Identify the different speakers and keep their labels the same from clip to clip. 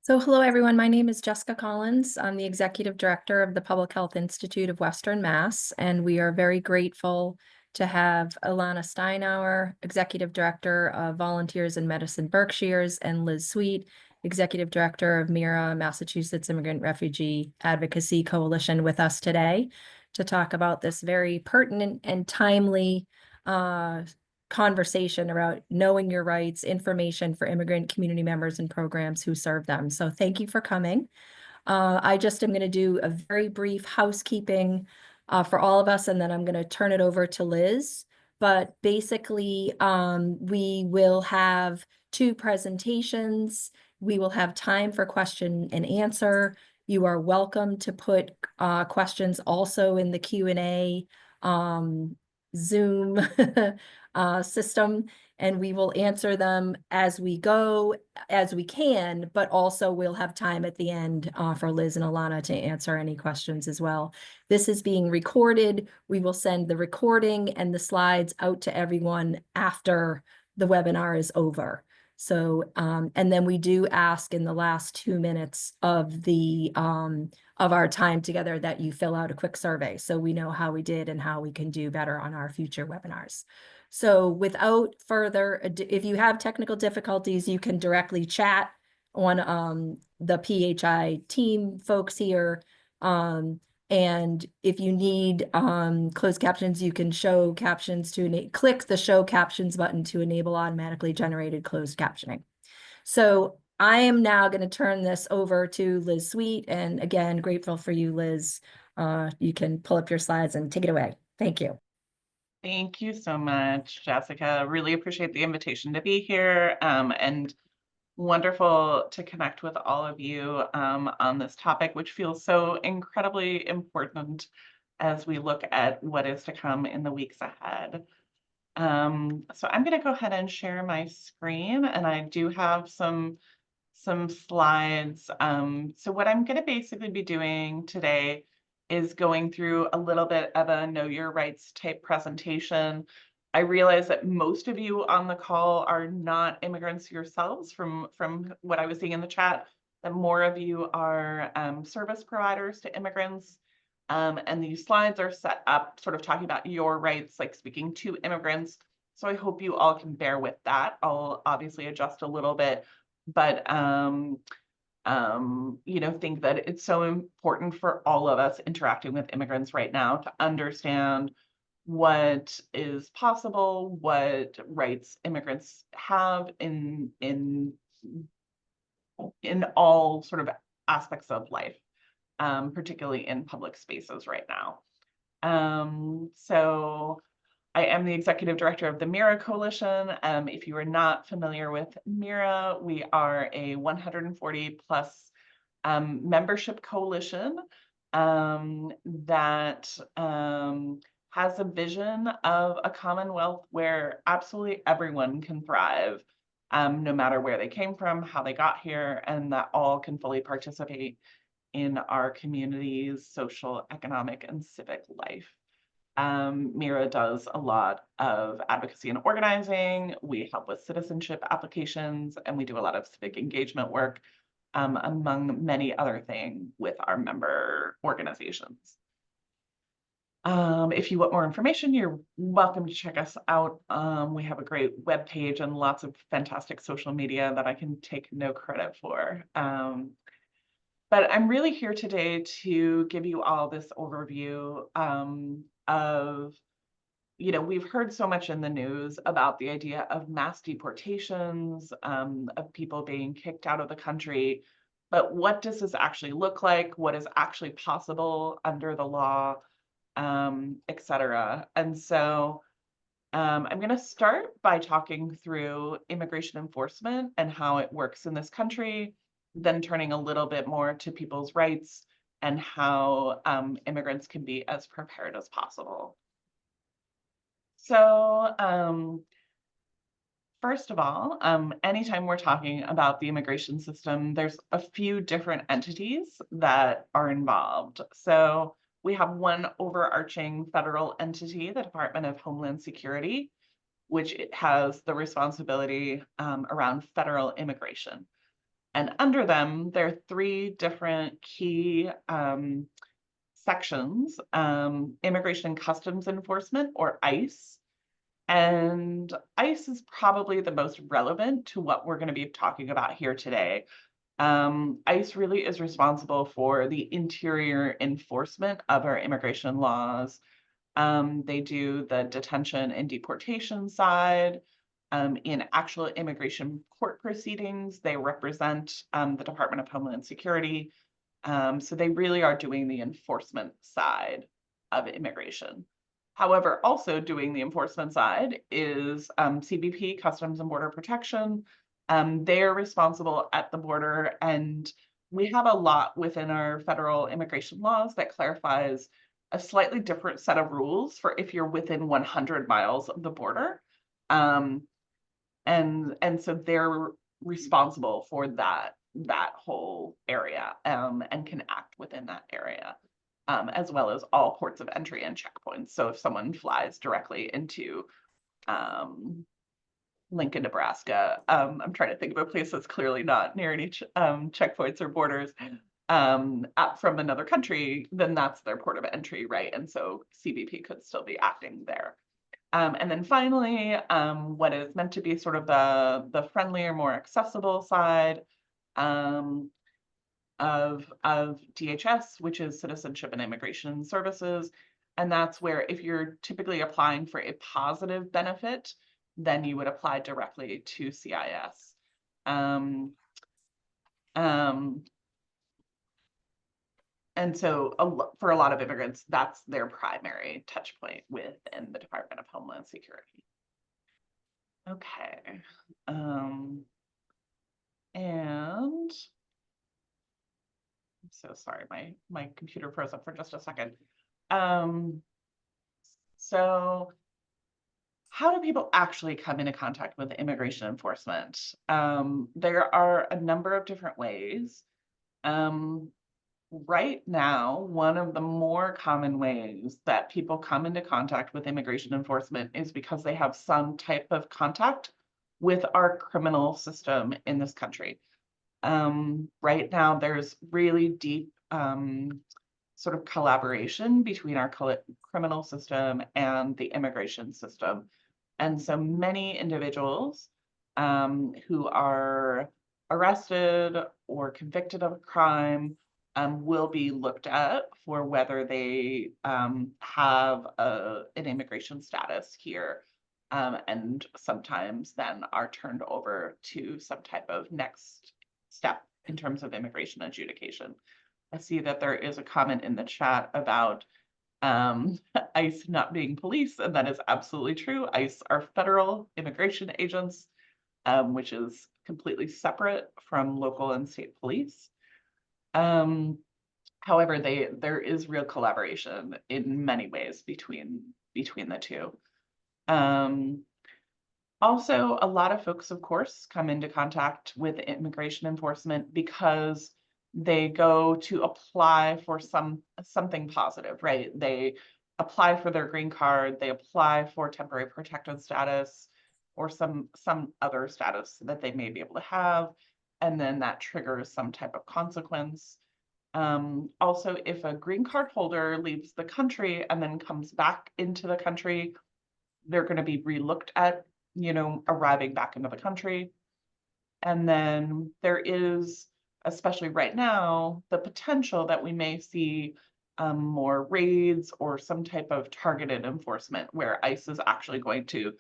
Speaker 1: So hello, everyone. My name is Jessica Collins. I'm the Executive Director of the Public Health Institute of Western Mass, and we are very grateful to have Ilana Steinhauer, Executive Director of Volunteers in Medicine Berkshires, and Liz Sweet, Executive Director of MIRA, Massachusetts Immigrant Refugee Advocacy Coalition, with us today to talk about this very pertinent and timely conversation about knowing your rights, information for immigrant community members and programs who serve them. So thank you for coming. I just am going to do a very brief housekeeping for all of us, and then I'm going to turn it over to Liz. But basically, we will have two presentations. We will have time for question and answer. You are welcome to put questions also in the Q&A Zoom system, and we will answer them as we go, as we can, but also we'll have time at the end for Liz and Ilana to answer any questions as well. This is being recorded. We will send the recording and the slides out to everyone after the webinar is over. So, and then we do ask in the last 2 minutes of our time together that you fill out a quick survey so we know how we did and how we can do better on our future webinars. So without further ado, if you have technical difficulties, you can directly chat on the PHI team folks here. And if you need closed captions, you can show captions to click the show captions button to enable automatically generated closed captioning. So I am now going to turn this over to Liz Sweet. And again, grateful for you, Liz. You can pull up your slides and take it away. Thank you.
Speaker 2: Thank you so much, Jessica. Really appreciate the invitation to be here, and wonderful to connect with all of you on this topic, which feels so incredibly important as we look at what is to come in the weeks ahead. So I'm going to go ahead and share my screen, and I do have some slides. So what I'm going to basically be doing today is going through a little bit of a know your rights type presentation. I realize that most of you on the call are not immigrants yourselves from what I was seeing in the chat, that more of you are service providers to immigrants. And these slides are set up sort of talking about your rights, like speaking to immigrants. So I hope you all can bear with that. I'll obviously adjust a little bit, but think that it's so important for all of us interacting with immigrants right now to understand what is possible, what rights immigrants have in all sort of aspects of life, particularly in public spaces right now. So I am the executive director of the MIRA Coalition. If you are not familiar with MIRA, we are a 140 plus membership coalition that has a vision of a commonwealth where absolutely everyone can thrive, no matter where they came from, how they got here, and that all can fully participate in our community's social, economic, and civic life. MIRA does a lot of advocacy and organizing. We help with citizenship applications, and we do a lot of civic engagement work, among many other things with our member organizations. If you want more information, you're welcome to check us out. We have a great webpage and lots of fantastic social media that I can take no credit for. But I'm really here today to give you all this overview of, we've heard so much in the news about the idea of mass deportations, of people being kicked out of the country. But what does this actually look like? What is actually possible under the law, et cetera? And so I'm going to start by talking through immigration enforcement and how it works in this country, then turning a little bit more to people's rights and how immigrants can be as prepared as possible. So first of all, anytime we're talking about the immigration system, there's a few different entities that are involved. So we have one overarching federal entity, the Department of Homeland Security, which has the responsibility around federal immigration. And under them, there are three different key sections: Immigration and Customs Enforcement, or ICE. And ICE is probably the most relevant to what we're going to be talking about here today. ICE really is responsible for the interior enforcement of our immigration laws. They do the detention and deportation side. In actual immigration court proceedings, they represent the Department of Homeland Security. So they really are doing the enforcement side of immigration. However, also doing the enforcement side is CBP, Customs and Border Protection. They're responsible at the border, and we have a lot within our federal immigration laws that clarifies a slightly different set of rules for if you're within 100 miles of the border. And so they're responsible for that whole area, and can act within that area, as well as all ports of entry and checkpoints. So if someone flies directly into Lincoln, Nebraska, I'm trying to think of a place that's clearly not near any checkpoints or borders, from another country, then that's their port of entry, right? And so CBP could still be acting there. And then finally, what is meant to be sort of the friendlier, more accessible side of DHS, which is Citizenship and Immigration Services. And that's where if you're typically applying for a positive benefit, then you would apply directly to CIS. And so for a lot of immigrants, that's their primary touch point within the Department of Homeland Security. Okay. And I'm so sorry, my computer froze up for just a second. So how do people actually come into contact with immigration enforcement? There are a number of different ways. Right now, one of the more common ways that people come into contact with immigration enforcement is because they have some type of contact with our criminal system in this country. Right now, there's really deep sort of collaboration between our criminal system and the immigration system. And so many individuals who are arrested or convicted of a crime will be looked at for whether they have an immigration status here, and sometimes then are turned over to some type of next step in terms of immigration adjudication. I see that there is a comment in the chat about ICE not being police, and that is absolutely true. ICE are federal immigration agents, which is completely separate from local and state police. However, there is real collaboration in many ways between the two. Also, a lot of folks, of course, come into contact with immigration enforcement because they go to apply for something positive, right? They apply for their green card, they apply for temporary protected status, or some other status that they may be able to have, and then that triggers some type of consequence. Also, if a green card holder leaves the country and then comes back into the country, they're going to be relooked at, arriving back into the country. And then there is, especially right now, the potential that we may see more raids or some type of targeted enforcement where ICE is actually going to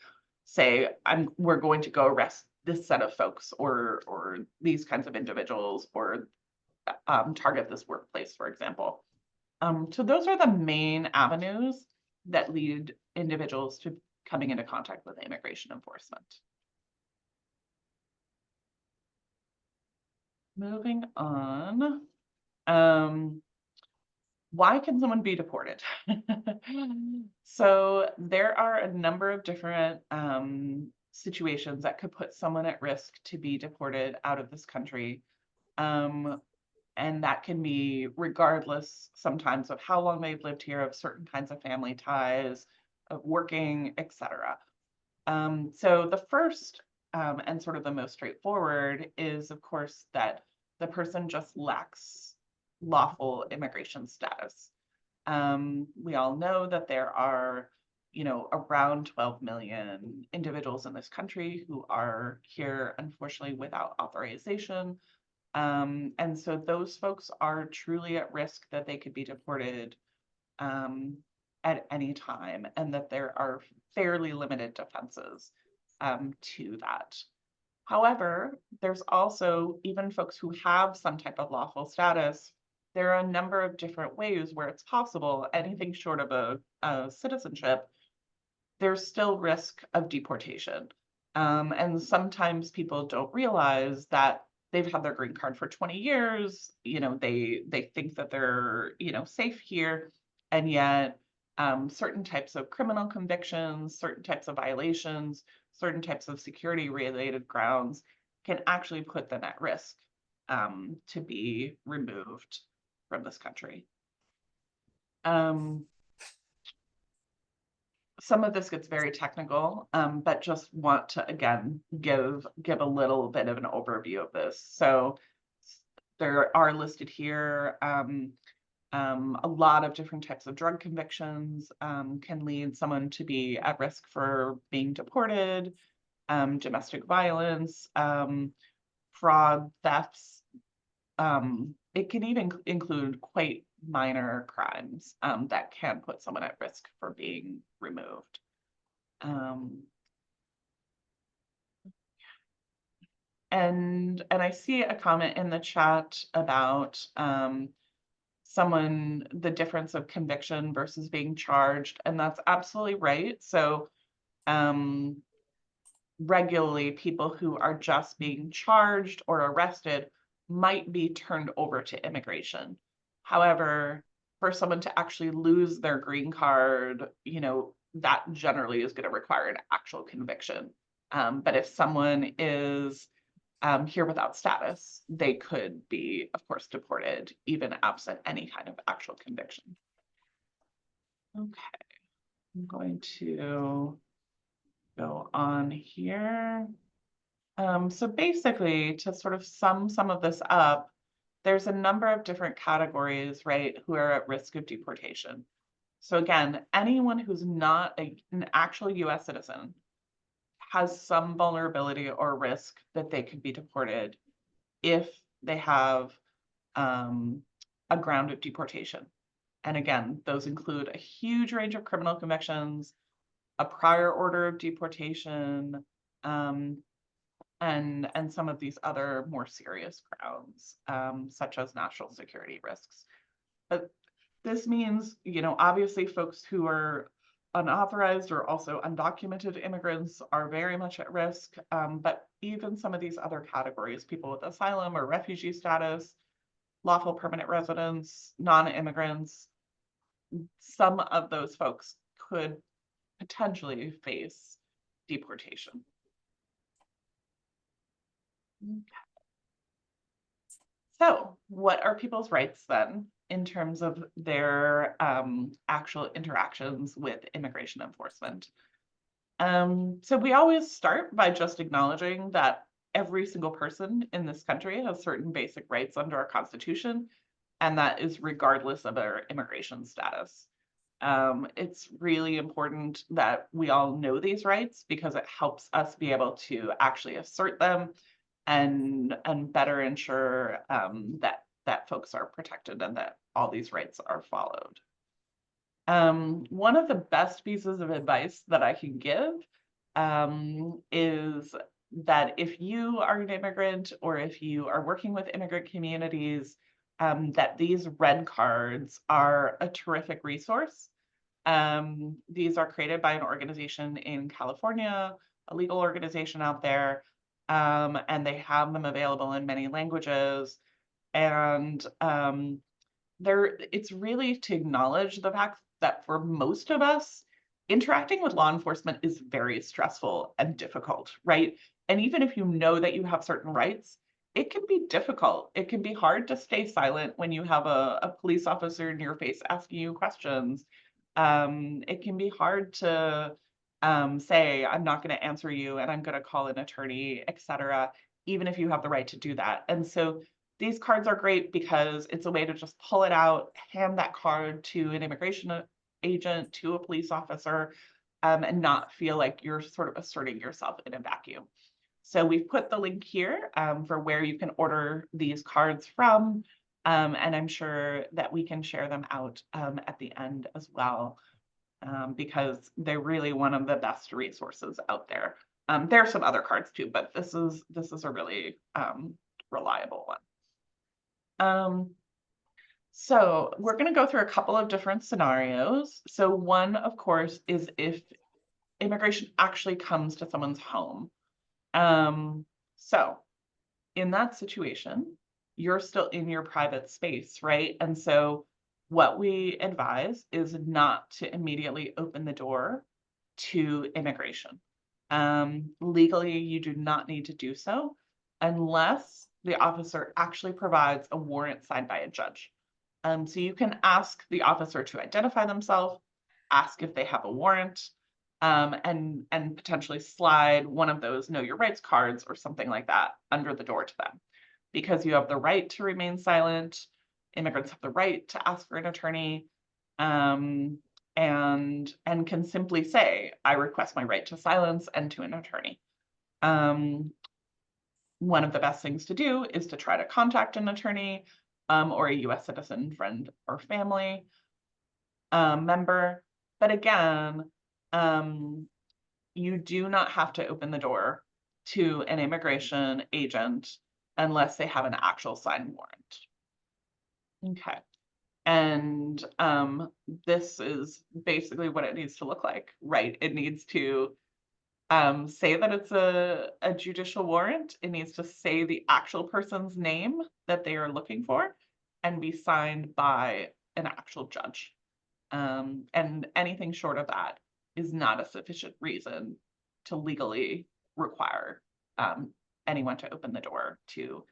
Speaker 2: say, we're going to go arrest this set of folks or these kinds of individuals, or target this workplace, for example. So those are the main avenues that lead individuals to coming into contact with immigration enforcement. Moving on. Why can someone be deported? So there are a number of different situations that could put someone at risk to be deported out of this country. And that can be regardless sometimes of how long they've lived here, of certain kinds of family ties, of working, etc. So the first and sort of the most straightforward, is of course that the person just lacks lawful immigration status. We all know that there are, around 12 million individuals in this country who are here, unfortunately, without authorization. And so those folks are truly at risk that they could be deported at any time, and that there are fairly limited defenses to that. However, there's also, even folks who have some type of lawful status, there are a number of different ways where it's possible, anything short of a citizenship, there's still risk of deportation. And sometimes people don't realize that they've had their green card for 20 years, they think that they're, safe here, and yet certain types of criminal convictions, certain types of violations, certain types of security related grounds can actually put them at risk to be removed from this country. Some of this gets very technical, but just want to, again, give a little bit of an overview of this. So there are listed here a lot of different types of drug convictions can lead someone to be at risk for being deported, domestic violence, fraud, thefts. It can even include quite minor crimes that can put someone at risk for being removed. And I see a comment in the chat about the difference of conviction versus being charged, and that's absolutely right. So regularly people who are just being charged or arrested might be turned over to immigration. However, for someone to actually lose their green card, that generally is going to require an actual conviction. But if someone is here without status, they could be, of course, deported, even absent any kind of actual conviction. Okay, I'm going to go on here. So basically, to sort of sum some of this up, there's a number of different categories, right, who are at risk of deportation. So again, anyone who's not an actual US citizen has some vulnerability or risk that they could be deported if they have a ground of deportation. And again, those include a huge range of criminal convictions, a prior order of deportation, and some of these other more serious grounds, such as national security risks. But this means, obviously folks who are unauthorized or also undocumented immigrants are very much at risk. But even some of these other categories, people with asylum or refugee status, lawful permanent residents, non-immigrants, some of those folks could potentially face deportation. Okay. So what are people's rights then in terms of their actual interactions with immigration enforcement? So we always start by just acknowledging that every single person in this country has certain basic rights under our Constitution, and that is regardless of their immigration status. It's really important that we all know these rights because it helps us be able to actually assert them and better ensure that folks are protected and that all these rights are followed. One of the best pieces of advice that I can give is that if you are an immigrant or if you are working with immigrant communities, that these red cards are a terrific resource. These are created by an organization in California, a legal organization out there, and they have them available in many languages. And it's really to acknowledge the fact that for most of us, interacting with law enforcement is very stressful and difficult, right? And even if you know that you have certain rights, it can be difficult. It can be hard to stay silent when you have a police officer in your face asking you questions. It can be hard to say, I'm not going to answer you and I'm going to call an attorney, etc., even if you have the right to do that. And so these cards are great because it's a way to just pull it out, hand that card to an immigration agent, to a police officer, and not feel like you're sort of asserting yourself in a vacuum. So we've put the link here for where you can order these cards from, and I'm sure that we can share them out at the end as well, because they're really one of the best resources out there. There are some other cards too, but this is a really reliable one. So we're going to go through a couple of different scenarios. So one, of course, is if immigration actually comes to someone's home. So in that situation, you're still in your private space, right? And so what we advise is not to immediately open the door to immigration. Legally, you do not need to do so unless the officer actually provides a warrant signed by a judge. So you can ask the officer to identify themselves, ask if they have a warrant, and potentially slide one of those know your rights cards or something like that under the door to them, because you have the right to remain silent. Immigrants have the right to ask for an attorney, and can simply say, I request my right to silence and to an attorney. One of the best things to do is to try to contact an attorney, or a US citizen, friend, or family member. But again, you do not have to open the door to an immigration agent unless they have an actual signed warrant. Okay. And this is basically what it needs to look like, right? It needs to say that it's a judicial warrant. It needs to say the actual person's name that they are looking for and be signed by an actual judge. And anything short of that is not a sufficient reason to legally require anyone to open the door to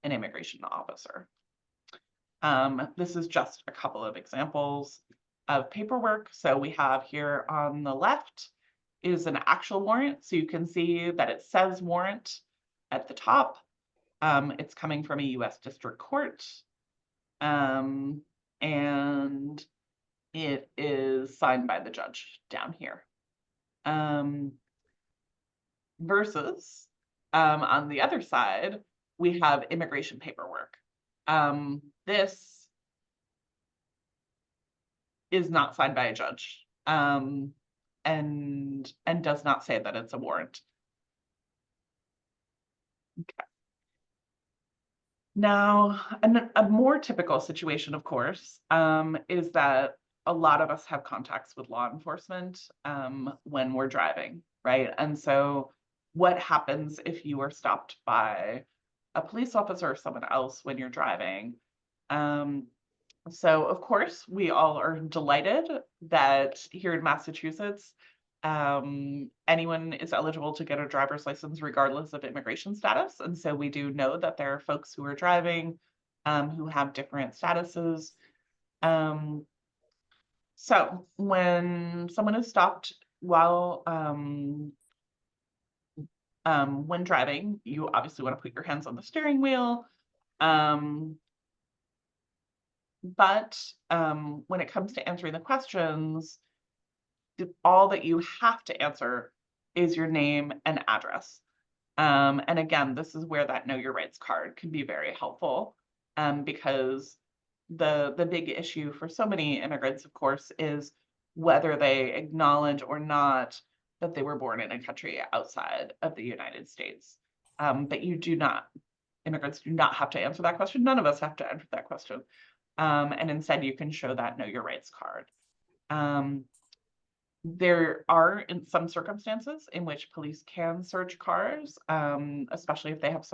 Speaker 2: an immigration officer. This is just a couple of examples of paperwork. So we have here on the left is an actual warrant. So you can see that it says warrant at the top. It's coming from a US district court. And it is signed by the judge down here. Versus on the other side, we have immigration paperwork. This is not signed by a judge, and does not say that it's a warrant. Okay. Now, a more typical situation, of course, is that a lot of us have contacts with law enforcement when we're driving, right? And so what happens if you are stopped by a police officer or someone else when you're driving? So of course, we all are delighted that here in Massachusetts, anyone is eligible to get a driver's license regardless of immigration status. And so we do know that there are folks who are driving who have different statuses. So when someone is stopped while when driving, you obviously want to put your hands on the steering wheel. But when it comes to answering the questions, all that you have to answer is your name and address. And again, this is where that Know Your Rights card can be very helpful, because the big issue for so many immigrants, of course, is whether they acknowledge or not that they were born in a country outside of the United States. But immigrants do not have to answer that question. None of us have to answer that question. And instead you can show that Know Your Rights card. There are in some circumstances in which police can search cars, especially if they have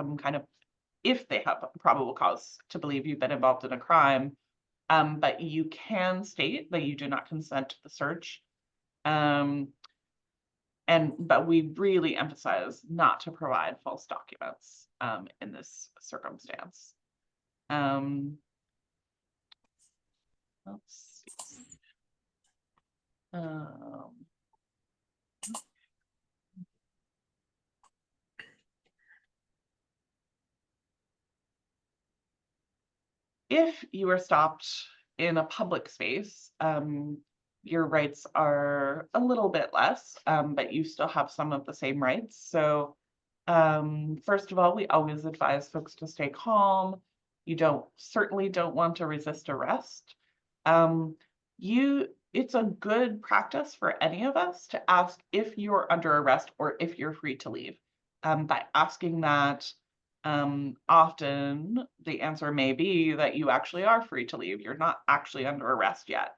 Speaker 2: if they have a probable cause to believe you've been involved in a crime. But you can state that you do not consent to the search. But we really emphasize not to provide false documents in this circumstance. Let's see. If you are stopped in a public space, your rights are a little bit less, but you still have some of the same rights. So, first of all, we always advise folks to stay calm. You certainly don't want to resist arrest. Um, it's a good practice for any of us to ask if you're under arrest or if you're free to leave. By asking that, often the answer may be that you actually are free to leave. You're not actually under arrest yet.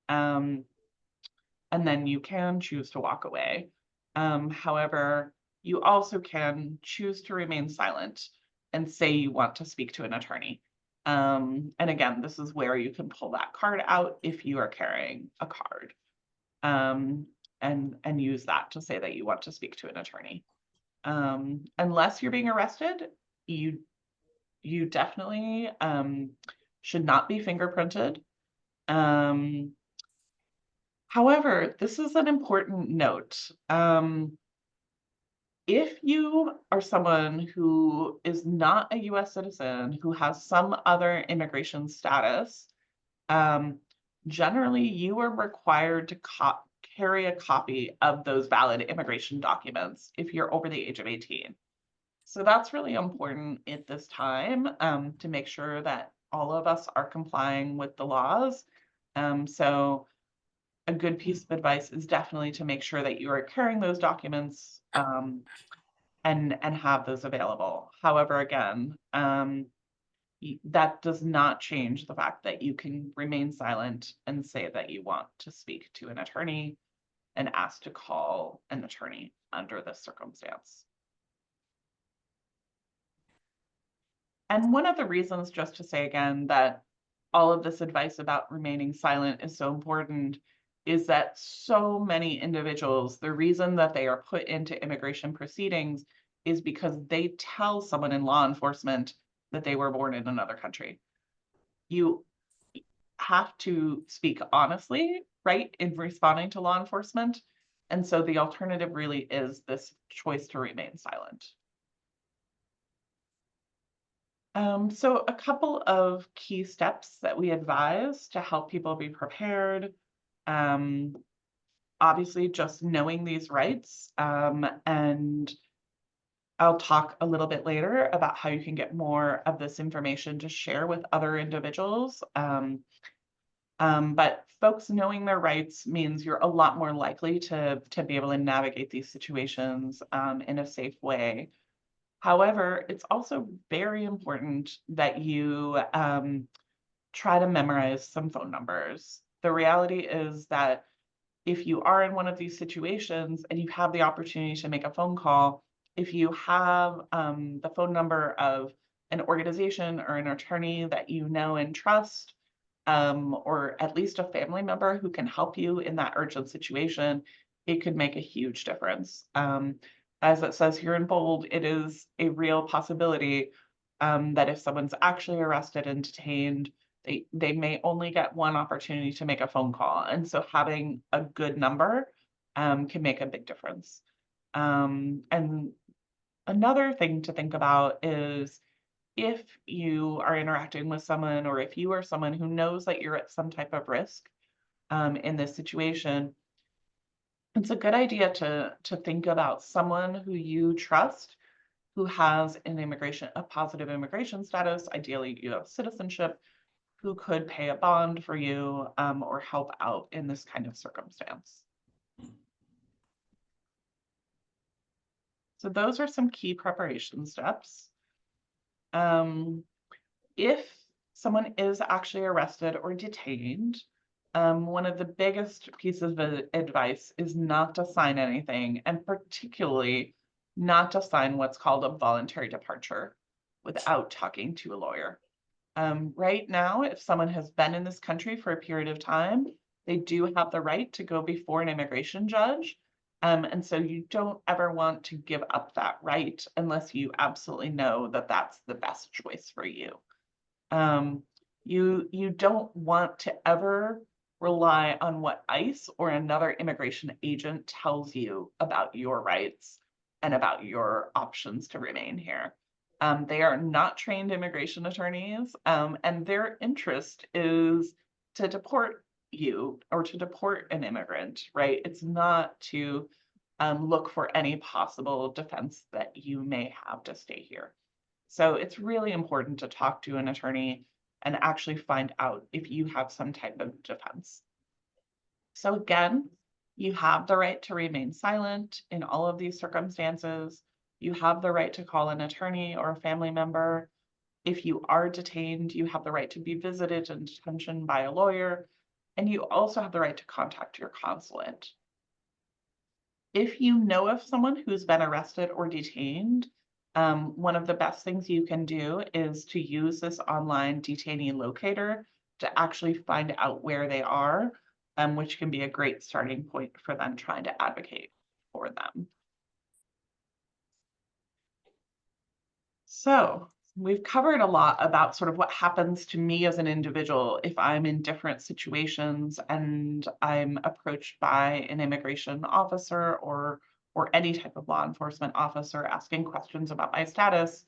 Speaker 2: Um, and then you can choose to walk away. However, you also can choose to remain silent and say you want to speak to an attorney. And again, this is where you can pull that card out if you are carrying a card, um, and use that to say that you want to speak to an attorney. Unless you're being arrested, you definitely should not be fingerprinted. However, this is an important note. If you are someone who is not a US citizen, who has some other immigration status, generally you are required to carry a copy of those valid immigration documents if you're over the age of 18. So that's really important at this time, to make sure that all of us are complying with the laws. So a good piece of advice is definitely to make sure that you are carrying those documents, and have those available. However, again, that does not change the fact that you can remain silent and say that you want to speak to an attorney and ask to call an attorney under this circumstance. And one of the reasons, just to say again, that all of this advice about remaining silent is so important is that so many individuals, the reason that they are put into immigration proceedings is because they tell someone in law enforcement that they were born in another country. You have to speak honestly, right, in responding to law enforcement. And so the alternative really is this choice to remain silent. So a couple of key steps that we advise to help people be prepared. Obviously, just knowing these rights, and I'll talk a little bit later about how you can get more of this information to share with other individuals. But folks knowing their rights means you're a lot more likely to be able to navigate these situations in a safe way. However, it's also very important that you try to memorize some phone numbers. The reality is that if you are in one of these situations and you have the opportunity to make a phone call, if you have the phone number of an organization or an attorney that you know and trust, or at least a family member who can help you in that urgent situation, it could make a huge difference. As it says here in bold, it is a real possibility that if someone's actually arrested and detained, they may only get one opportunity to make a phone call. And so having a good number can make a big difference. And another thing to think about is if you are interacting with someone or if you are someone who knows that you're at some type of risk in this situation, it's a good idea to think about someone who you trust who has a positive immigration status, ideally US citizenship, who could pay a bond for you or help out in this kind of circumstance. So those are some key preparation steps. If someone is actually arrested or detained, one of the biggest pieces of advice is not to sign anything, and particularly not to sign what's called a voluntary departure without talking to a lawyer. Right now, if someone has been in this country for a period of time, they do have the right to go before an immigration judge. And so you don't ever want to give up that right unless you absolutely know that that's the best choice for you. You don't want to ever rely on what ICE or another immigration agent tells you about your rights and about your options to remain here. They are not trained immigration attorneys, and their interest is to deport you or to deport an immigrant, right? It's not to look for any possible defense that you may have to stay here. So it's really important to talk to an attorney and actually find out if you have some type of defense. So again, you have the right to remain silent in all of these circumstances. You have the right to call an attorney or a family member. If you are detained, you have the right to be visited in detention by a lawyer, and you also have the right to contact your consulate. If you know of someone who's been arrested or detained, one of the best things you can do is to use this online detainee locator to actually find out where they are, which can be a great starting point for them trying to advocate for them. So we've covered a lot about sort of what happens to me as an individual if I'm in different situations and I'm approached by an immigration officer or any type of law enforcement officer asking questions about my status.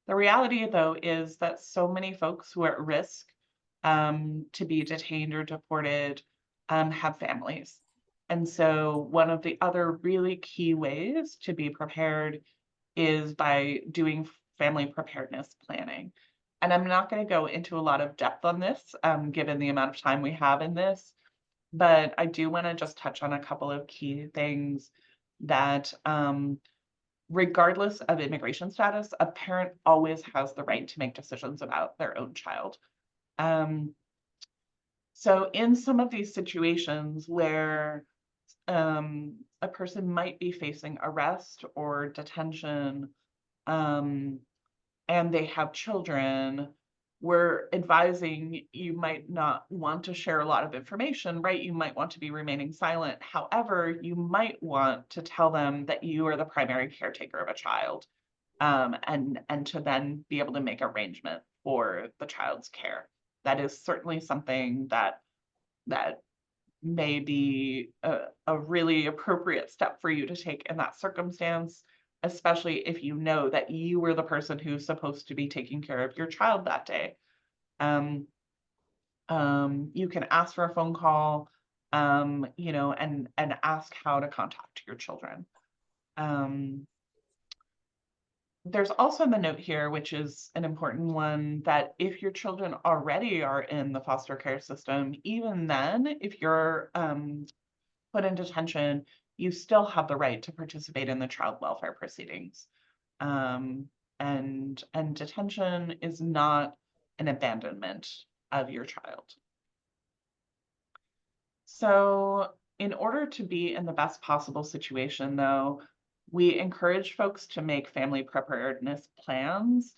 Speaker 2: The reality, though, is that so many folks who are at risk to be detained or deported have families. And so one of the other really key ways to be prepared is by doing family preparedness planning. And I'm not going to go into a lot of depth on this, given the amount of time we have in this, but I do want to just touch on a couple of key things that, regardless of immigration status, a parent always has the right to make decisions about their own child. So in some of these situations where a person might be facing arrest or detention, and they have children, we're advising you might not want to share a lot of information, right? You might want to be remaining silent. However, you might want to tell them that you are the primary caretaker of a child, and to then be able to make arrangement for the child's care. That is certainly something that may be a really appropriate step for you to take in that circumstance, especially if you know that you were the person who's supposed to be taking care of your child that day. You can ask for a phone call, and ask how to contact your children. There's also the note here, which is an important one, that if your children already are in the foster care system, even then, if you're put in detention, you still have the right to participate in the child welfare proceedings. And detention is not an abandonment of your child. So in order to be in the best possible situation, though, we encourage folks to make family preparedness plans.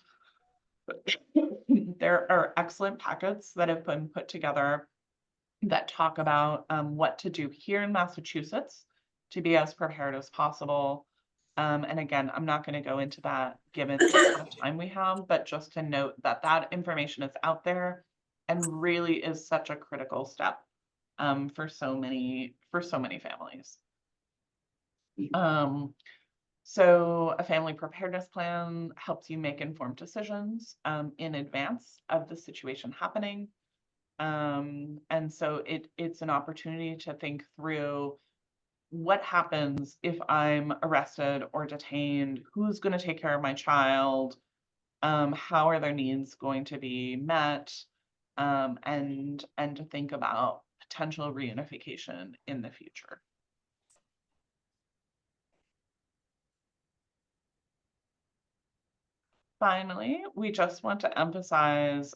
Speaker 2: There are excellent packets that have been put together that talk about what to do here in Massachusetts to be as prepared as possible. And again, I'm not going to go into that given the amount of time we have, but just to note that that information is out there and really is such a critical step for so many families. So a family preparedness plan helps you make informed decisions in advance of the situation happening. And so it's an opportunity to think through what happens if I'm arrested or detained, who's going to take care of my child, how are their needs going to be met, and to think about potential reunification in the future. Finally, we just want to emphasize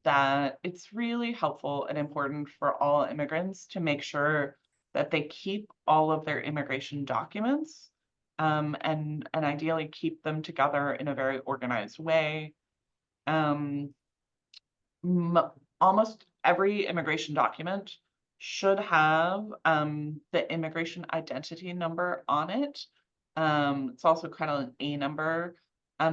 Speaker 2: that it's really helpful and important for all immigrants to make sure that they keep all of their immigration documents, and ideally keep them together in a very organized way. Almost every immigration document should have the immigration identity number on it. It's also kind of an A number.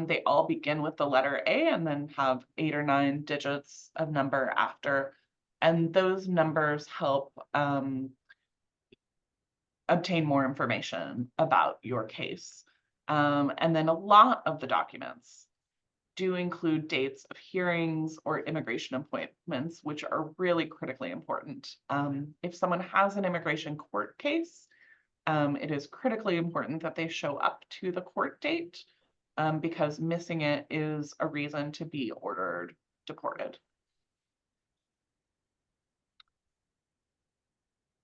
Speaker 2: They all begin with the letter A and then have 8 or 9 digits of number after. And those numbers help obtain more information about your case. And then a lot of the documents do include dates of hearings or immigration appointments, which are really critically important. If someone has an immigration court case, it is critically important that they show up to the court date, because missing it is a reason to be ordered deported.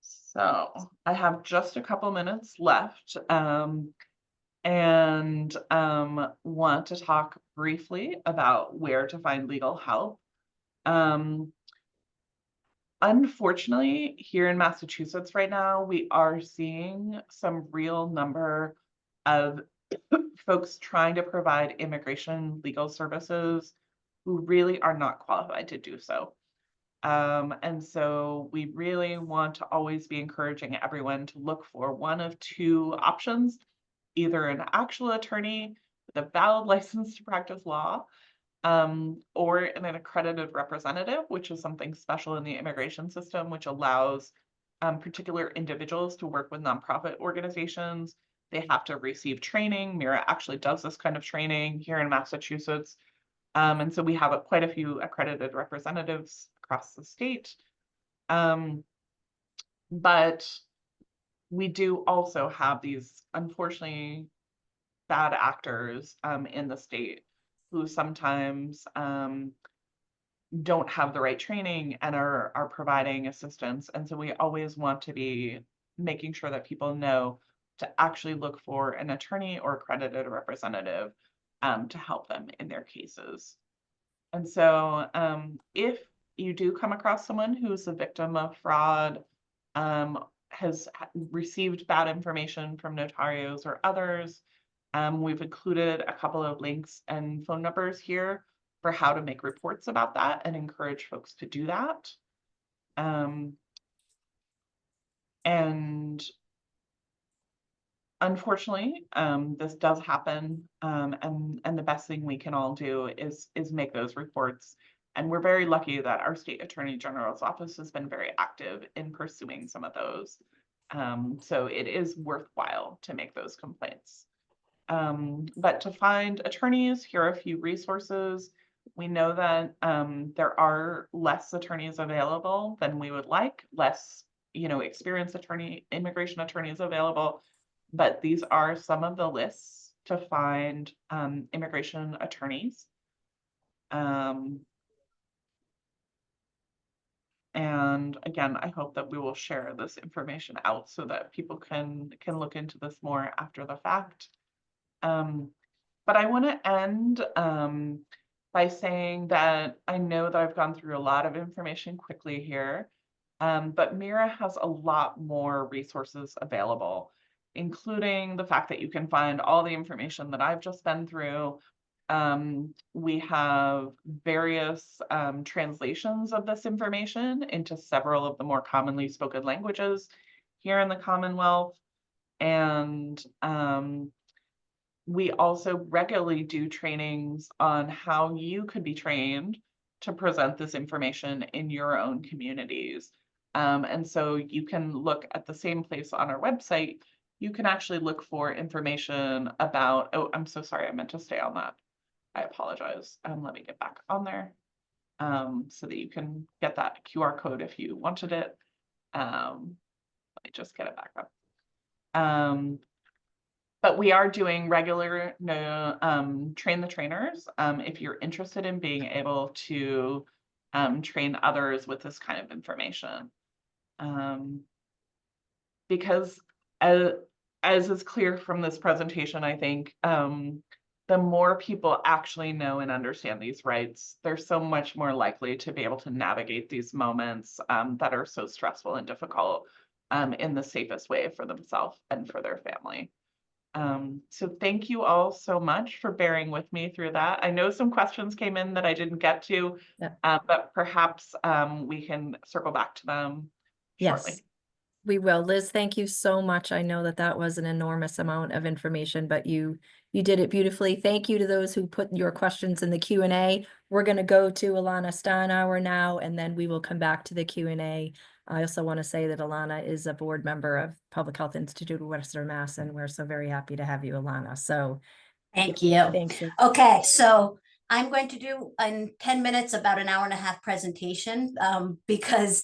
Speaker 2: So I have just a couple minutes left, and want to talk briefly about where to find legal help. Unfortunately, here in Massachusetts right now, we are seeing some real number of folks trying to provide immigration legal services who really are not qualified to do so. And so we really want to always be encouraging everyone to look for one of two options, either an actual attorney with a valid license to practice law, or an accredited representative, which is something special in the immigration system, which allows particular individuals to work with nonprofit organizations. They have to receive training. MIRA actually does this kind of training here in Massachusetts. And so we have quite a few accredited representatives across the state. But we do also have these, unfortunately, bad actors in the state who sometimes don't have the right training and are providing assistance. And so we always want to be making sure that people know to actually look for an attorney or accredited representative to help them in their cases. And so if you do come across someone who's a victim of fraud, has received bad information from notarios or others, we've included a couple of links and phone numbers here for how to make reports about that and encourage folks to do that. And unfortunately, this does happen, and the best thing we can all do is make those reports. And we're very lucky that our state attorney general's office has been very active in pursuing some of those. So it is worthwhile to make those complaints. But to find attorneys, here are a few resources. We know that there are less attorneys available than we would like, less, experienced immigration attorneys available. But these are some of the lists to find immigration attorneys. And again, I hope that we will share this information out so that people can look into this more after the fact. But I want to end by saying that I know that I've gone through a lot of information quickly here, but MIRA has a lot more resources available, including the fact that you can find all the information that I've just been through. We have various translations of this information into several of the more commonly spoken languages here in the Commonwealth. And we also regularly do trainings on how you could be trained to present this information in your own communities. And so you can look at the same place on our website. You can actually look for information about, oh, I'm so sorry, I meant to stay on that. I apologize. Let me get back on there so that you can get that QR code if you wanted it. Let me just get it back up. But we are doing regular train the trainers if you're interested in being able to train others with this kind of information. Because as is clear from this presentation, I think the more people actually know and understand these rights, they're so much more likely to be able to navigate these moments that are so stressful and difficult in the safest way for themselves and for their family. So thank you all so much for bearing with me through that. I know some questions came in that I didn't get to, but perhaps we can circle back to them shortly.
Speaker 1: Yes. We will. Liz, thank you so much. I know that that was an enormous amount of information, but you did it beautifully. Thank you to those who put your questions in the Q&A. We're going to go to Ilana Steinhauer now, and then we will come back to the Q&A. I also want to say that Ilana is a board member of Public Health Institute of Western Mass, and we're so very happy to have you, Ilana. So
Speaker 3: Thank you.
Speaker 1: thanks. Liz.
Speaker 3: Okay, so I'm going to do in 10 minutes about an hour and a half presentation because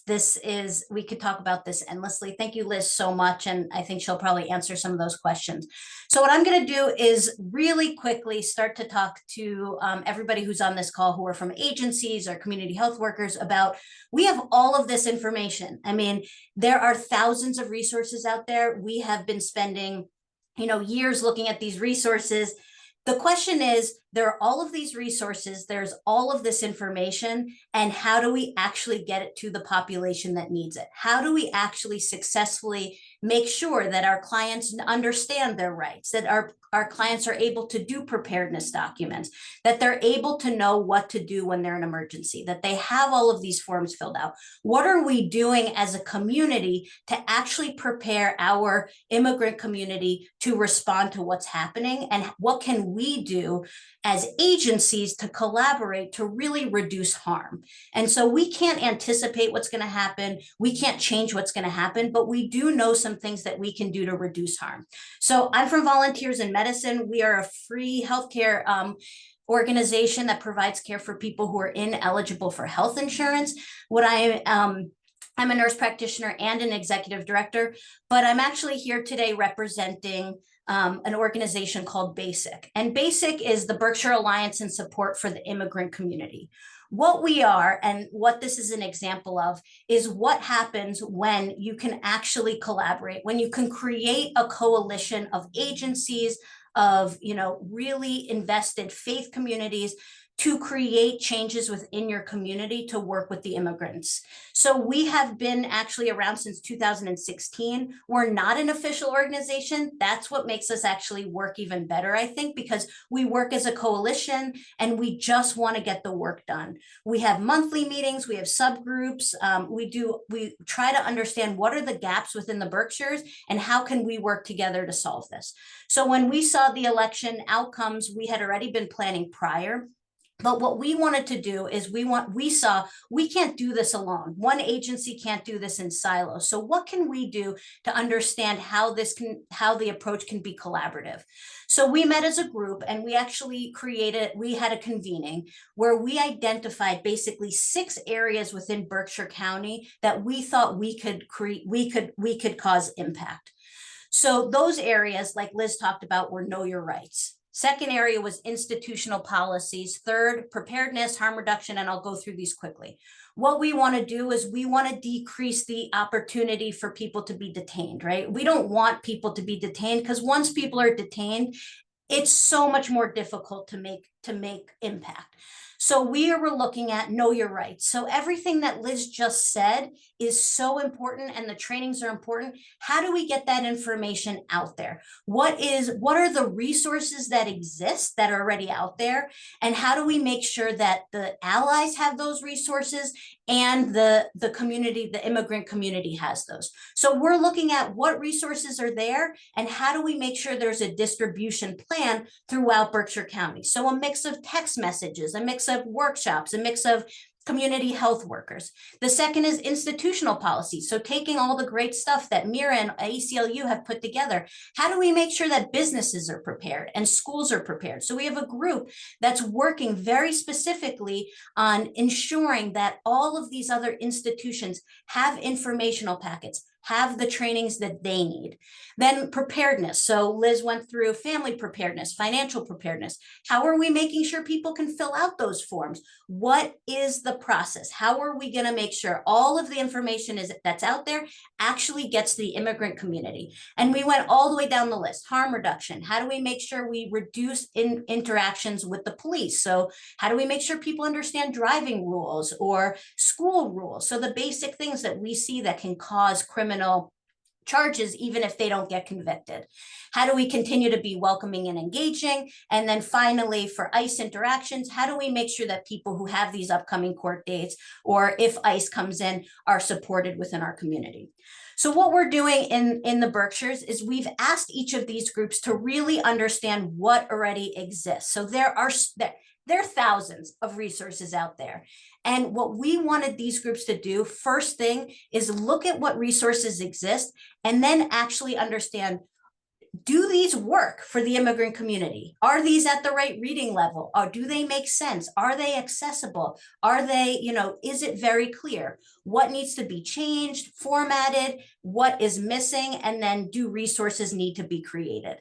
Speaker 3: we could talk about this endlessly. Thank you, Liz, so much. And I think she'll probably answer some of those questions. So what I'm going to do is really quickly start to talk to everybody who's on this call who are from agencies or community health workers about, we have all of this information. I mean, there are thousands of resources out there. We have been spending, years looking at these resources. The question is, there are all of these resources, there's all of this information, and how do we actually get it to the population that needs it? How do we actually successfully make sure that our clients understand their rights, that our clients are able to do preparedness documents, that they're able to know what to do when they're in emergency, that they have all of these forms filled out? What are we doing as a community to actually prepare our immigrant community to respond to what's happening? And what can we do as agencies to collaborate to really reduce harm? And so we can't anticipate what's going to happen. We can't change what's going to happen, but we do know some things that we can do to reduce harm. So I'm from Volunteers in Medicine. We are a free healthcare organization that provides care for people who are ineligible for health insurance. I'm a nurse practitioner and an executive director, but I'm actually here today representing an organization called BASIC. And BASIC is the Berkshire Alliance in Support for the Immigrant Community. What we are, and what this is an example of, is what happens when you can actually collaborate, when you can create a coalition of agencies, of really invested faith communities to create changes within your community to work with the immigrants. So we have been actually around since 2016. We're not an official organization. That's what makes us actually work even better, I think, because we work as a coalition and we just want to get the work done. We have monthly meetings, we have subgroups. We try to understand what are the gaps within the Berkshires and how can we work together to solve this. So when we saw the election outcomes, we had already been planning prior. But what we wanted to do is we saw we can't do this alone. One agency can't do this in silos. So what can we do to understand how the approach can be collaborative? So we met as a group and we actually we had a convening where we identified basically 6 areas within Berkshire County that we thought we could cause impact. So those areas, like Liz talked about, were know your rights. Second area was institutional policies. Third, preparedness, harm reduction, and I'll go through these quickly. What we want to do is we want to decrease the opportunity for people to be detained, right? We don't want people to be detained because once people are detained, it's so much more difficult to make impact. So we were looking at know your rights. So everything that Liz just said is so important and the trainings are important. How do we get that information out there? What are the resources that exist that are already out there? And how do we make sure that the allies have those resources and the community, the immigrant community has those? So we're looking at what resources are there and how do we make sure there's a distribution plan throughout Berkshire County? So a mix of text messages, a mix of workshops, a mix of community health workers. The second is institutional policy. So taking all the great stuff that MIRA and ACLU have put together, how do we make sure that businesses are prepared and schools are prepared? So we have a group that's working very specifically on ensuring that all of these other institutions have informational packets, have the trainings that they need. Then preparedness. So Liz went through family preparedness, financial preparedness. How are we making sure people can fill out those forms? What is the process? How are we going to make sure all of the information that's out there actually gets to the immigrant community? And we went all the way down the list. Harm reduction. How do we make sure we reduce interactions with the police? So how do we make sure people understand driving rules or school rules? So the basic things that we see that can cause criminal charges, even if they don't get convicted? How do we continue to be welcoming and engaging? And then finally, for ICE interactions, how do we make sure that people who have these upcoming court dates, or if ICE comes in, are supported within our community? So what we're doing in the Berkshires is we've asked each of these groups to really understand what already exists. So there are thousands of resources out there. And what we wanted these groups to do, first thing, is look at what resources exist and then actually understand, do these work for the immigrant community? Are these at the right reading level? Or do they make sense? Are they accessible? Are they, is it very clear? What needs to be changed, formatted? What is missing? And then do resources need to be created?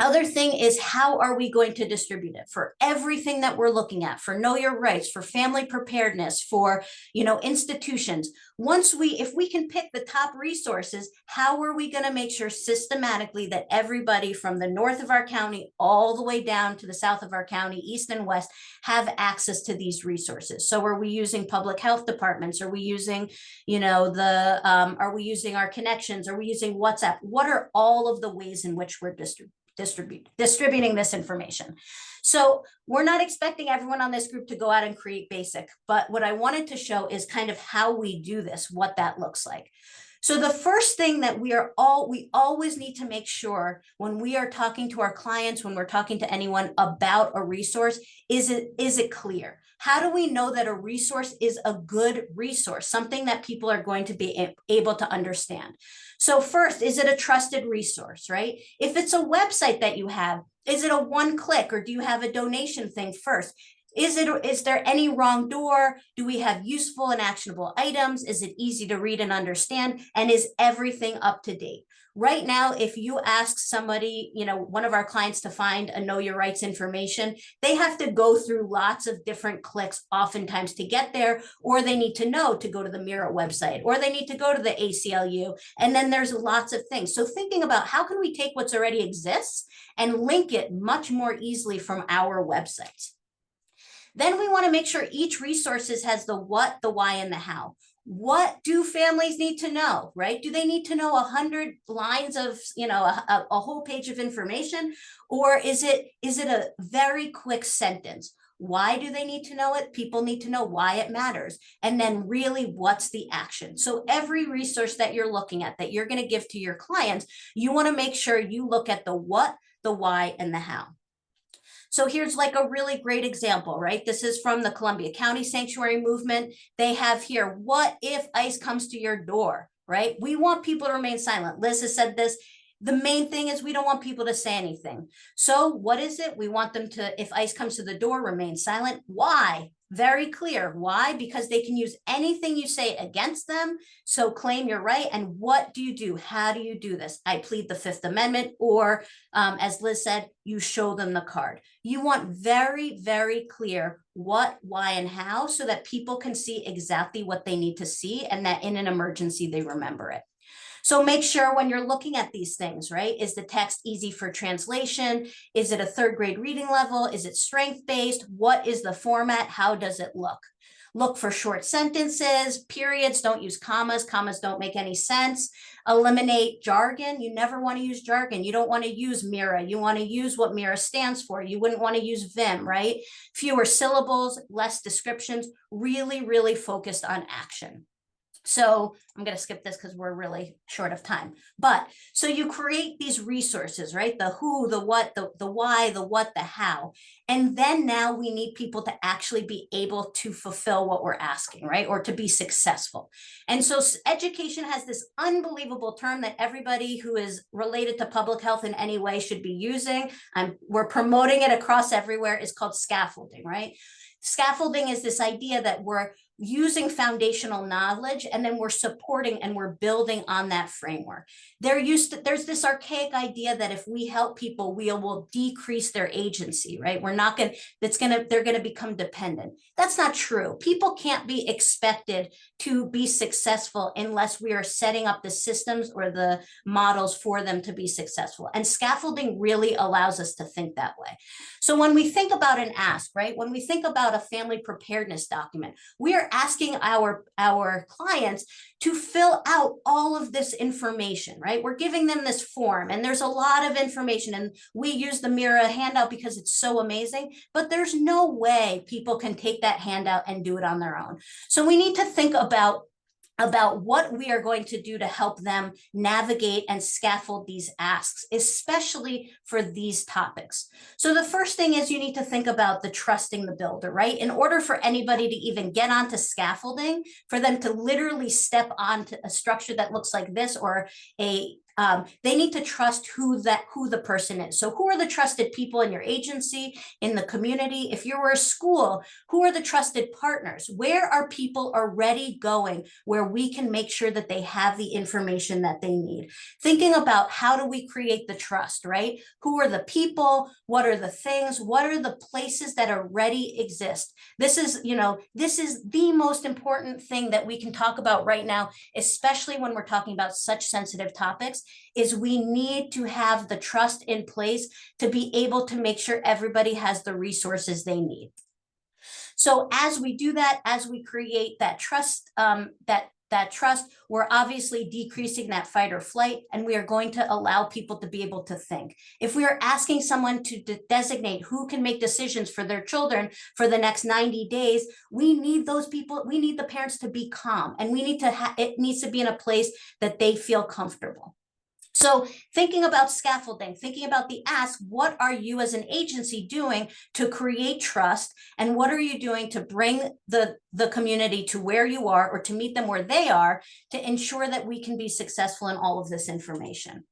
Speaker 3: Other thing is, how are we going to distribute it for everything that we're looking at, for Know Your Rights, for family preparedness, for, institutions? If we can pick the top resources, how are we going to make sure systematically that everybody from the north of our county all the way down to the south of our county, east and west, have access to these resources? So are we using public health departments? Are we using, are we using our connections? Are we using WhatsApp? What are all of the ways in which we're distributing this information? So we're not expecting everyone on this group to go out and create basic, but what I wanted to show is kind of how we do this, what that looks like. So the first thing that we always need to make sure when we are talking to our clients, when we're talking to anyone about a resource, is it clear? How do we know that a resource is a good resource, something that people are going to be able to understand? So first, is it a trusted resource, right? If it's a website that you have, is it a one-click, or do you have a donation thing first? Is there any wrong door? Do we have useful and actionable items? Is it easy to read and understand? And is everything up to date? Right now, if you ask somebody, one of our clients to find a Know Your Rights information, they have to go through lots of different clicks oftentimes to get there, or they need to know to go to the MIRA website, or they need to go to the ACLU. And then there's lots of things. So thinking about how can we take what's already exists and link it much more easily from our websites. Then we want to make sure each resources has the what, the why, and the how. What do families need to know, right? Do they need to know 100 lines of, a whole page of information? Or is it a very quick sentence? Why do they need to know it? People need to know why it matters. And then really, what's the action? So every resource that you're looking at, that you're going to give to your clients, you want to make sure you look at the what, the why, and the how. So here's like a really great example, right? This is from the Columbia County Sanctuary Movement. They have here, what if ICE comes to your door, right? We want people to remain silent. Liz has said this. The main thing is we don't want people to say anything. So what is it? We want them to, if ICE comes to the door, remain silent. Why? Very clear. Why? Because they can use anything you say against them. So claim your right. And what do you do? How do you do this? I plead the Fifth Amendment, or as Liz said, you show them the card. You want very, very clear what, why, and how, so that people can see exactly what they need to see, and that in an emergency, they remember it. So make sure when you're looking at these things, right? Is the text easy for translation? Is it a third grade reading level? Is it strength-based? What is the format? How does it look? Look for short sentences, periods, don't use commas. Commas don't make any sense. Eliminate jargon. You never want to use jargon. You don't want to use MIRA. You want to use what MIRA stands for. You wouldn't want to use PHIWM, right? Fewer syllables, less descriptions, really, really focused on action. So I'm going to skip this because we're really short of time. But so you create these resources, right? The who, the what, the why, the what, the how. And then now we need people to actually be able to fulfill what we're asking, right? Or to be successful. And so education has this unbelievable term that everybody who is related to public health in any way should be using. We're promoting it across everywhere. It's called scaffolding, right? Scaffolding is this idea that we're using foundational knowledge, and then we're supporting and we're building on that framework. There's this archaic idea that if we help people, we will decrease their agency, right? They're going to become dependent. That's not true. People can't be expected to be successful unless we are setting up the systems or the models for them to be successful. And scaffolding really allows us to think that way. So when we think about an ask, right? When we think about a family preparedness document, we are we're asking our clients to fill out all of this information, right? We're giving them this form, and there's a lot of information, and we use the MIRA handout because it's so amazing, but there's no way people can take that handout and do it on their own. So we need to think about what we are going to do to help them navigate and scaffold these asks, especially for these topics. So the first thing is you need to think about the trusting the builder, right? In order for anybody to even get onto scaffolding, for them to literally step onto a structure that looks like this, or they need to trust who the person is. So who are the trusted people in your agency, in the community? If you were a school, who are the trusted partners? Where are people already going where we can make sure that they have the information that they need? Thinking about how do we create the trust, right? Who are the people? What are the things? What are the places that already exist? This is the most important thing that we can talk about right now, especially when we're talking about such sensitive topics, is we need to have the trust in place to be able to make sure everybody has the resources they need. So as we do that, as we create that trust, that trust, we're obviously decreasing that fight or flight, and we are going to allow people to be able to think. If we are asking someone to designate who can make decisions for their children for the next 90 days, we need those people, we need the parents to be calm, and we need to it needs to be in a place that they feel comfortable. So thinking about scaffolding, thinking about the ask, what are you as an agency doing to create trust? And what are you doing to bring the community to where you are, or to meet them where they are, to ensure that we can be successful in all of this information?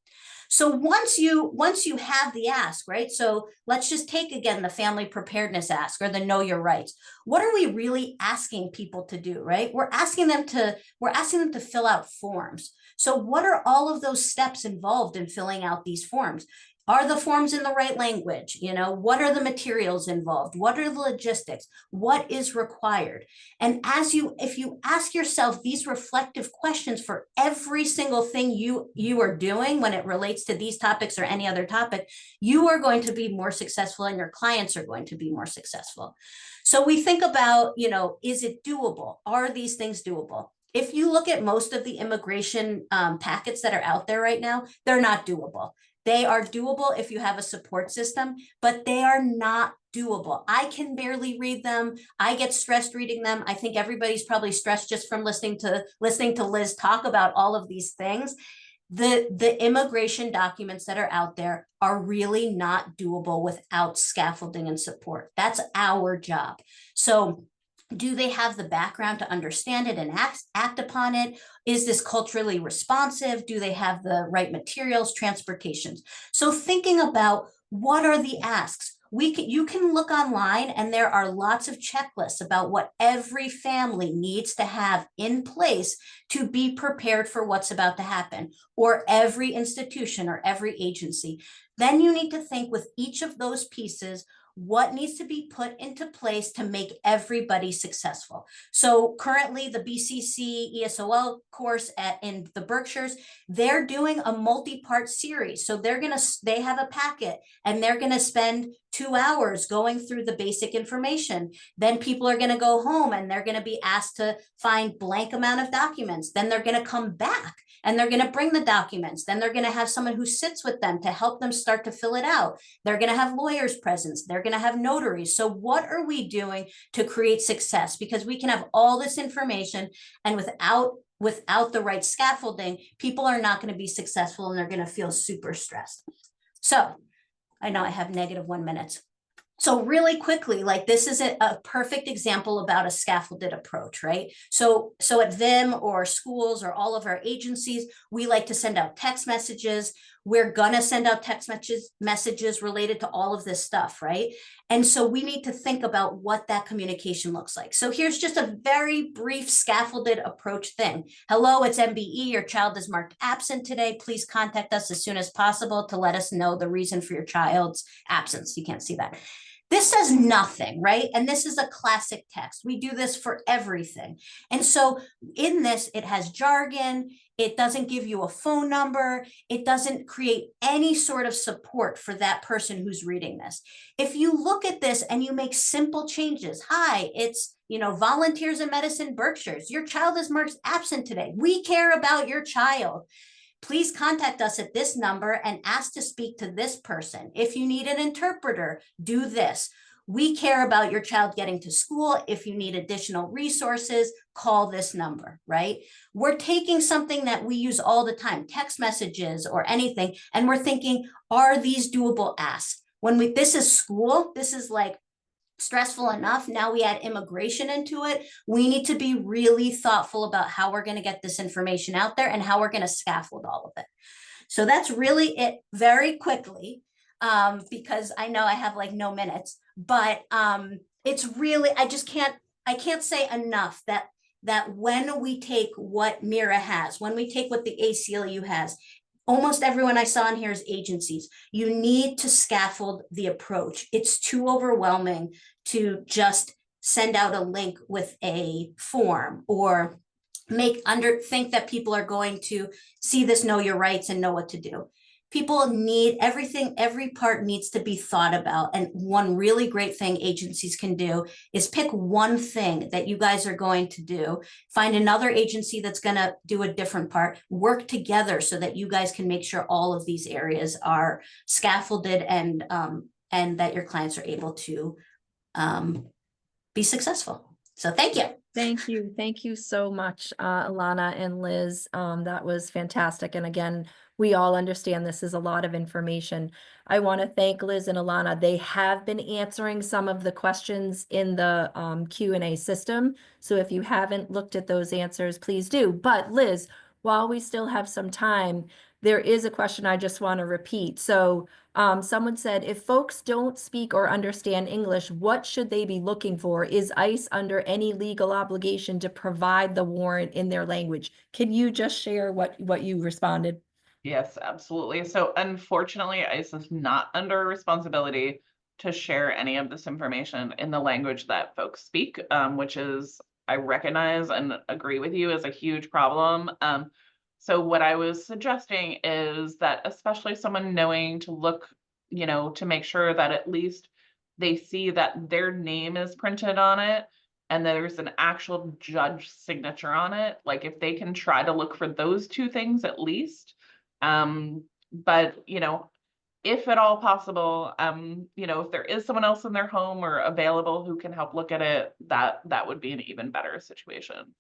Speaker 3: So once you have the ask, right? So let's just take again the family preparedness ask, or the know your rights. What are we really asking people to do, right? We're asking them to fill out forms. So what are all of those steps involved in filling out these forms? Are the forms in the right language? What are the materials involved? What are the logistics? What is required? And if you ask yourself these reflective questions for every single thing you are doing when it relates to these topics or any other topic, you are going to be more successful, and your clients are going to be more successful. So we think about, is it doable? Are these things doable? If you look at most of the immigration packets that are out there right now, they're not doable. They are doable if you have a support system, but they are not doable. I can barely read them. I get stressed reading them. I think everybody's probably stressed just from listening to Liz talk about all of these things. The immigration documents that are out there are really not doable without scaffolding and support. That's our job. So do they have the background to understand it and act upon it? Is this culturally responsive? Do they have the right materials, transportations? So thinking about what are the asks? You can look online, and there are lots of checklists about what every family needs to have in place to be prepared for what's about to happen, or every institution or every agency. Then you need to think with each of those pieces, what needs to be put into place to make everybody successful. So currently the BCC ESOL course in the Berkshires, they're doing a multi-part series. So they have a packet, and they're gonna spend 2 hours going through the basic information. Then people are gonna go home, and they're gonna be asked to find blank amount of documents. Then they're gonna come back, and they're going to bring the documents. Then they're going to have someone who sits with them to help them start to fill it out. They're going to have lawyers present. They're going to have notaries. So what are we doing to create success? Because we can have all this information, and without the right scaffolding, people are not going to be successful, and they're going to feel super stressed. So I know I have -1 minute. So really quickly, like this is a perfect example about a scaffolded approach, right? So at PHIWM or schools or all of our agencies, we like to send out text messages. We're gonna send out text messages related to all of this stuff, right? And so we need to think about what that communication looks like. So here's just a very brief scaffolded approach thing. Hello, it's MBE. Your child is marked absent today. Please contact us as soon as possible to let us know the reason for your child's absence. You can't see that. This says nothing, right? And this is a classic text. We do this for everything. And so in this, it has jargon. It doesn't give you a phone number. It doesn't create any sort of support for that person who's reading this. If you look at this and you make simple changes, hi, it's, volunteers in medicine, Berkshires. Your child is marked absent today. We care about your child. Please contact us at this number and ask to speak to this person. If you need an interpreter, do this. We care about your child getting to school. If you need additional resources, call this number, right? We're taking something that we use all the time, text messages or anything, and we're thinking, are these doable asks? This is school, this is like stressful enough. Now we add immigration into it. We need to be really thoughtful about how we're going to get this information out there and how we're going to scaffold all of it. So that's really it very quickly, because I know I have like no minutes, but it's really, I can't say enough that when we take what MIRA has, when we take what the ACLU has, almost everyone I saw in here is agencies. You need to scaffold the approach. It's too overwhelming to just send out a link with a form or think that people are going to see this, know your rights and know what to do. People need everything, every part needs to be thought about. And one really great thing agencies can do is pick one thing that you guys are going to do, find another agency that's going to do a different part, work together so that you guys can make sure all of these areas are scaffolded and that your clients are able to be successful. So thank you.
Speaker 1: Thank you. Thank you so much, Ilana and Liz. That was fantastic. And again, we all understand this is a lot of information. I want to thank Liz and Ilana. They have been answering some of the questions in the Q&A system. So if you haven't looked at those answers, please do. But Liz, while we still have some time, there is a question I just want to repeat. So someone said, if folks don't speak or understand English, what should they be looking for? Is ICE under any legal obligation to provide the warrant in their language? Can you just share what you responded?
Speaker 2: Yes, absolutely. So unfortunately, ICE is not under responsibility to share any of this information in the language that folks speak, which is, I recognize and agree with you, is a huge problem. So what I was suggesting is that especially someone knowing to look, to make sure that at least they see that their name is printed on it and there's an actual judge signature on it. Like if they can try to look for those two things at least. But if at all possible, if there is someone else in their home or available who can help look at it, that would be an even better situation.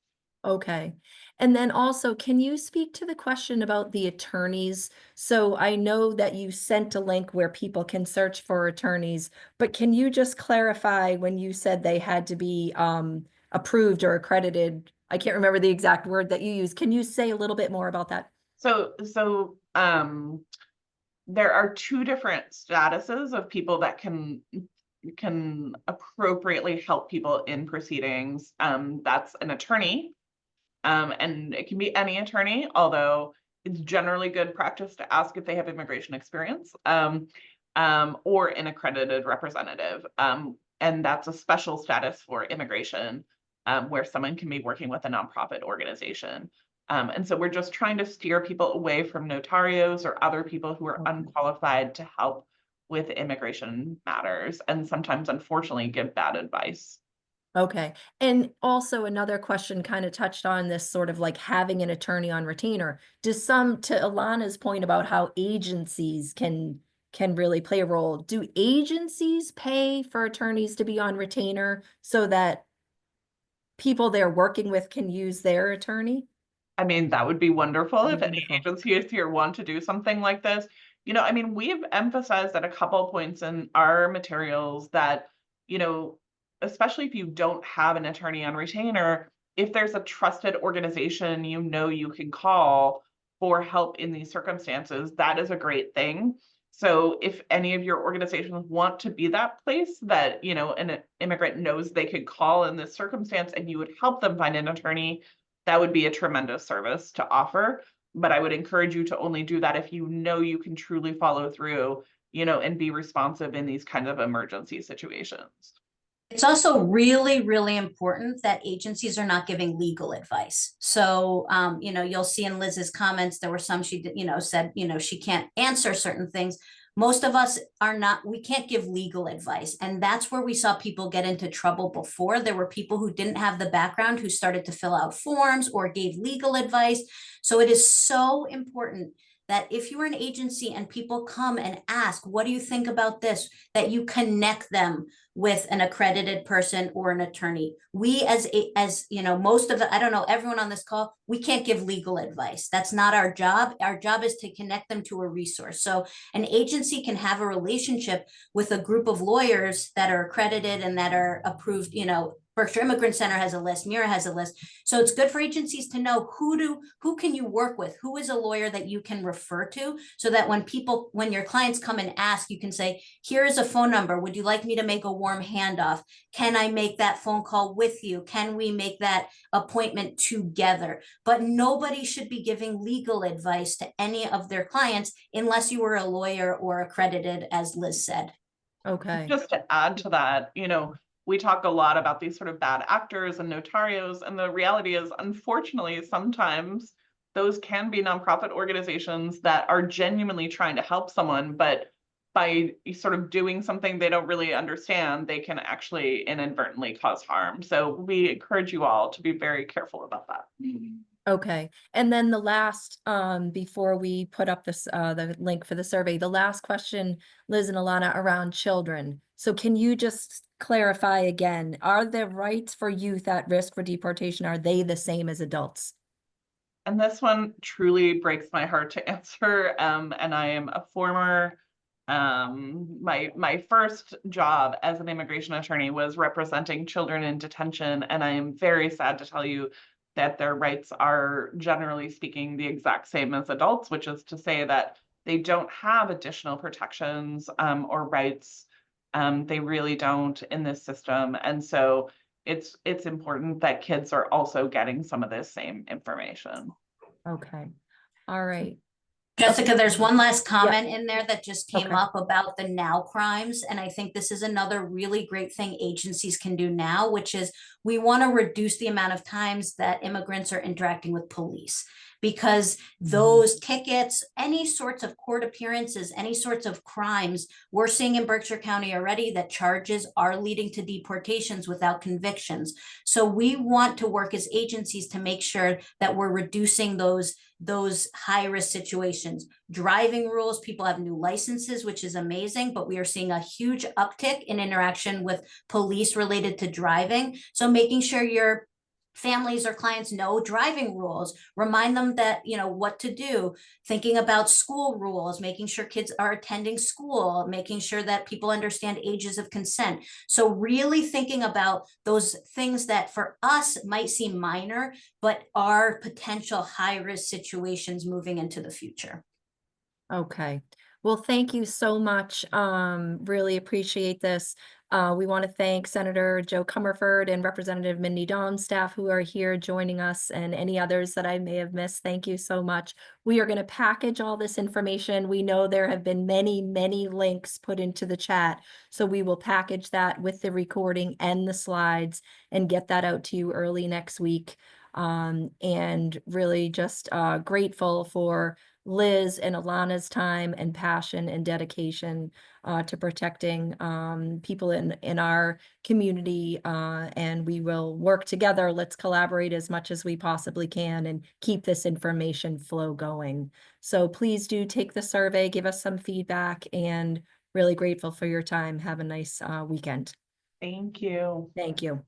Speaker 1: Okay. And then also, can you speak to the question about the attorneys? So I know that you sent a link where people can search for attorneys, but can you just clarify when you said they had to be approved or accredited? I can't remember the exact word that you used. Can you say a little bit more about that?
Speaker 2: So there are two different statuses of people that can appropriately help people in proceedings. That's an attorney, and it can be any attorney, although it's generally good practice to ask if they have immigration experience, or an accredited representative. And that's a special status for immigration, where someone can be working with a nonprofit organization. And so we're just trying to steer people away from notarios or other people who are unqualified to help with immigration matters, and sometimes, unfortunately, give bad advice.
Speaker 1: Okay. And also another question kind of touched on this sort of like having an attorney on retainer. To Ilana's point about how agencies can really play a role, do agencies pay for attorneys to be on retainer so that people they're working with can use their attorney?
Speaker 2: I mean, that would be wonderful if any
Speaker 1: Wonderful.
Speaker 2: agencies here want to do something like this. We've emphasized at a couple points in our materials that, especially if you don't have an attorney on retainer, if there's a trusted organization you can call for help in these circumstances, that is a great thing. So if any of your organizations want to be that place that, an immigrant knows they could call in this circumstance and you would help them find an attorney, that would be a tremendous service to offer. But I would encourage you to only do that if you know you can truly follow through, and be responsive in these kinds of emergency situations.
Speaker 3: It's also really, really important that agencies are not giving legal advice. So, you'll see in Liz's comments, there were some she did, said, she can't answer certain things. Most of us are not, we can't give legal advice. And that's where we saw people get into trouble before. There were people who didn't have the background who started to fill out forms or gave legal advice. So it is so important that if you're an agency and people come and ask, what do you think about this? That you connect them with an accredited person or an attorney. We as most of the, I don't know, everyone on this call, we can't give legal advice. That's not our job. Our job is to connect them to a resource. So an agency can have a relationship with a group of lawyers that are accredited and that are approved, Berkshire Immigrant Center has a list, MIRA has a list. So it's good for agencies to know who can you work with? Who is a lawyer that you can refer to, so that when your clients come and ask, you can say, here is a phone number. Would you like me to make a warm handoff? Can I make that phone call with you? Can we make that appointment together? But nobody should be giving legal advice to any of their clients unless you were a lawyer or accredited, as Liz said.
Speaker 1: Okay.
Speaker 2: Just to add to that, we talk a lot about these sort of bad actors and notarios, and the reality is, unfortunately, sometimes those can be nonprofit organizations that are genuinely trying to help someone, but by sort of doing something they don't really understand, they can actually inadvertently cause harm. So we encourage you all to be very careful about that.
Speaker 1: Okay. And then the last, before we put up this, the link for the survey, the last question, Liz and Ilana, around children. So can you just clarify again, are the rights for youth at risk for deportation, are they the same as adults?
Speaker 2: And this one truly breaks my heart to answer. And I am a former, my first job as an immigration attorney was representing children in detention. And I am very sad to tell you that their rights are, generally speaking, the exact same as adults, which is to say that they don't have additional protections or rights. They really don't in this system. And so it's important that kids are also getting some of this same information.
Speaker 1: Okay. All right.
Speaker 3: Jessica, there's one last comment in there that just came
Speaker 1: Okay.
Speaker 3: up about the now crimes. And I think this is another really great thing agencies can do now, which is we want to reduce the amount of times that immigrants are interacting with police, because those tickets, any sorts of court appearances, any sorts of crimes, we're seeing in Berkshire County already that charges are leading to deportations without convictions. So we want to work as agencies to make sure that we're reducing those high-risk situations. Driving rules, people have new licenses, which is amazing, but we are seeing a huge uptick in interaction with police related to driving. So making sure your families or clients know driving rules, remind them that, what to do, thinking about school rules, making sure kids are attending school, making sure that people understand ages of consent. So really thinking about those things that for us might seem minor, but are potential high-risk situations moving into the future.
Speaker 1: Okay. Well, thank you so much. Really appreciate this. We want to thank Senator Joe Comerford and Representative Mindy Dawn's staff who are here joining us, and any others that I may have missed. Thank you so much. We are going to package all this information. We know there have been many, many links put into the chat, so we will package that with the recording and the slides and get that out to you early next week. And really just grateful for Liz and Ilana's time and passion and dedication to protecting people in our community, and we will work together. Let's collaborate as much as we possibly can and keep this information flow going. So please do take the survey, give us some feedback, and really grateful for your time. Have a nice weekend.
Speaker 2: Thank you.
Speaker 1: Thank you.